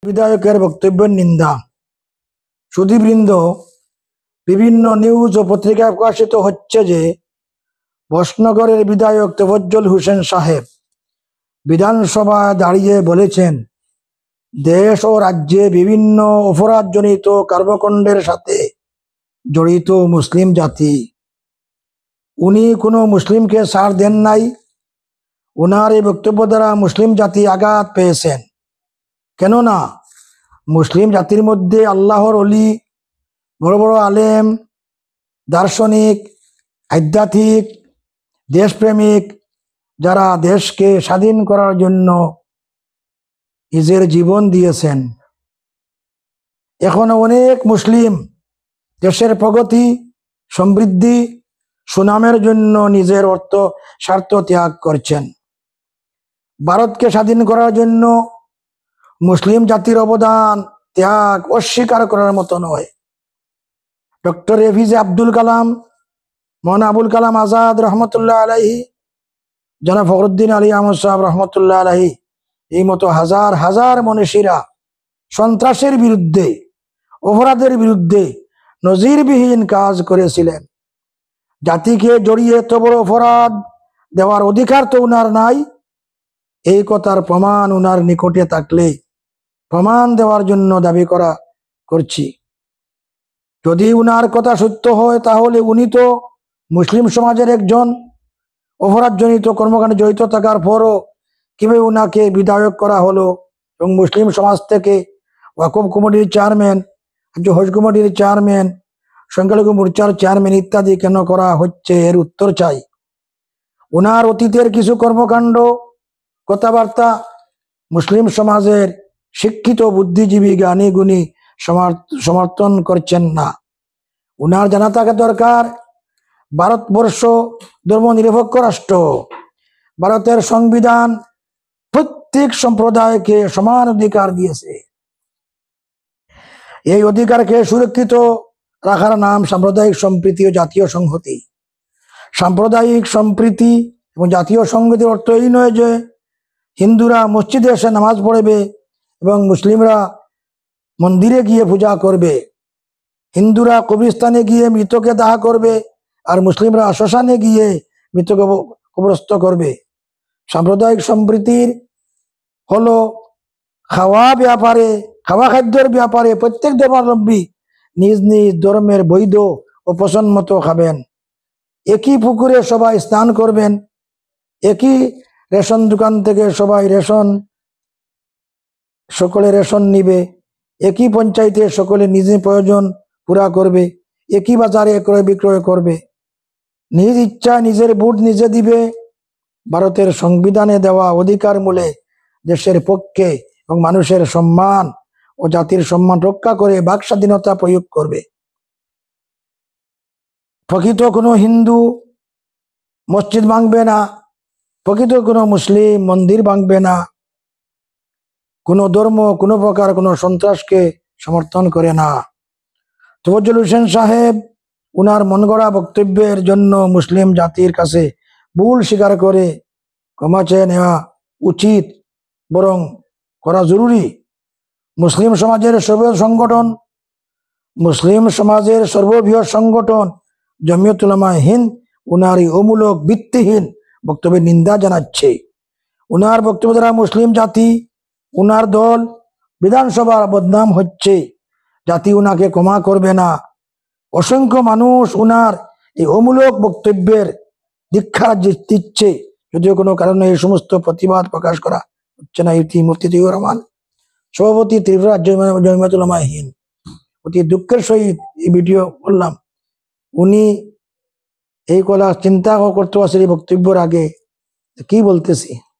বিধায়কের বক্তব্যের নিন্দা। সুধীবৃন্দ, বিভিন্ন নিউজ ও পত্রিকায় প্রকাশিত হচ্ছে যে বসনগরের বিধায়ক তোফাজ্জল হোসেন সাহেব বিধানসভায় দাঁড়িয়ে বলেছেন, দেশ ও রাজ্যে বিভিন্ন অপরাধজনিত কর্মকাণ্ডের সাথে জড়িত মুসলিম জাতি। উনি কোনো মুসলিমকে ছাড় দেন নাই। ওনার এই বক্তব্য দ্বারা মুসলিম জাতি আঘাত পেয়েছেন। কেননা মুসলিম জাতির মধ্যে আল্লাহর অলি, বড় বড় আলেম, দার্শনিক, আধ্যাত্মিক, দেশপ্রেমিক, যারা দেশকে স্বাধীন করার জন্য নিজের জীবন দিয়েছেন। এখনো অনেক মুসলিম দেশের প্রগতি, সমৃদ্ধি, সুনামের জন্য নিজের অর্থ স্বার্থ ত্যাগ করছেন। ভারতকে স্বাধীন করার জন্য মুসলিম জাতির অবদান ত্যাগ অস্বীকার করার মতো নয়। ডক্টর এপিজে আব্দুল কালাম, মৌলানা আবুল কালাম আজাদ রহমতুল্লাহ আলাইহি, জনাব ফখরুদ্দিন আলী আহমদ সাহেব রহমতুল্লাহ আলাইহি, এই মতো হাজার হাজার মনীষীরা সন্ত্রাসের বিরুদ্ধে, অপরাধের বিরুদ্ধে নজিরবিহীন কাজ করেছিলেন। জাতিকে জড়িয়ে এত বড় অপরাধ দেওয়ার অধিকার তো উনার নাই। এই কথার প্রমাণ উনার নিকটে থাকলে প্রমাণ দেওয়ার জন্য দাবি করছি। যদি উনার কথা সত্য হয়, তাহলে উনি তো মুসলিম সমাজের একজন। অপরাধজনিত কর্মকাণ্ডে জড়িত থাকার পরও কিভাবে উনাকে বিধায়ক করা হলো এবং মুসলিম সমাজ থেকে ওয়াকফ কমিটির চেয়ারম্যান, হজ কমিটির চেয়ারম্যান, সংখ্যালঘু মোর্চার চেয়ারম্যান ইত্যাদি কেন করা হচ্ছে, এর উত্তর চাই। উনার অতীতের কিছু কর্মকাণ্ড, কথাবার্তা মুসলিম সমাজের শিক্ষিত বুদ্ধিজীবী, জ্ঞানী গুণী সমর্থন করছেন না। উনার জানা থাকা দরকার, ভারতবর্ষ ধর্মনিরপেক্ষ রাষ্ট্র। ভারতের সংবিধান প্রত্যেক সম্প্রদায়কে সমান অধিকার দিয়েছে। এই অধিকারকে সুরক্ষিত রাখার নাম সাম্প্রদায়িক সম্প্রীতি ও জাতীয় সংহতি। সাম্প্রদায়িক সম্প্রীতি এবং জাতীয় সংহতির অর্থ এই নয় যে হিন্দুরা মসজিদে এসে নামাজ পড়বে এবং মুসলিমরা মন্দিরে গিয়ে পূজা করবে, হিন্দুরা কবরস্থানে গিয়ে মৃতকে দাহ করবে আর মুসলিমরা শ্মশানে গিয়ে মৃতকে কবরস্থ করবে। সাম্প্রদায়িক সম্প্রীতির হলো খাওয়া খাদ্যের ব্যাপারে প্রত্যেক ধর্মাবলম্বী নিজ নিজ ধর্মের বৈধ ও পছন্দ মতো খাবেন। একই পুকুরে সবাই স্নান করবেন, একই রেশন দোকান থেকে সকলে রেশন নিবে, একই পঞ্চায়েতে সকলে নিজের প্রয়োজন পুরা করবে, একই বাজারে ক্রয় বিক্রয় করবে, নিজ ইচ্ছা নিজের ভোট নিজে দিবে। ভারতের সংবিধানে দেওয়া অধিকার মূলে দেশের পক্ষে এবং মানুষের সম্মান ও জাতির সম্মান রক্ষা করে বাক স্বাধীনতা প্রয়োগ করবে। প্রকৃত কোনো হিন্দু মসজিদ ভাঙবে না, প্রকৃত কোনো মুসলিম মন্দির ভাঙবে না। কোনো ধর্ম কোনো প্রকার কোনো সন্ত্রাসকে সমর্থন করে না। তোফাজ্জল হোসেন সাহেব উনার মন গড়া বক্তব্যের জন্য মুসলিম জাতির কাছে ভুল স্বীকার করে ক্ষমা চেয়ে নেওয়া উচিত, বরং করা জরুরি। মুসলিম সমাজের সর্ববৃহৎ সংগঠন জমিয়তুল উলামা হিন্দ উনার এই অমূলক ভিত্তিহীন বক্তব্যের নিন্দা জানাচ্ছে। উনার বক্তব্য দ্বারা মুসলিম জাতি, উনার দল, বিধানসভার বদনাম হচ্ছে। জাতি উনাকে ক্ষমা করবে না। অসংখ্য মানুষ উনার এই অমূলক বক্তব্যের দীক্ষা দিচ্ছে, যদিও কোনো কারণে এই সমস্ত প্রতিবাদ প্রকাশ করা হচ্ছে না। ইতি মুফতি তৌহিদুর রহমান, সভাপতি ত্রিপুরা জমিয়তুল উলামা হিন্দ। অতি দুঃখের সহিত এই ভিডিও করলাম। উনি এই কথা চিন্তা করতে পারছেন এই বক্তব্যের আগে কি বলতেছি।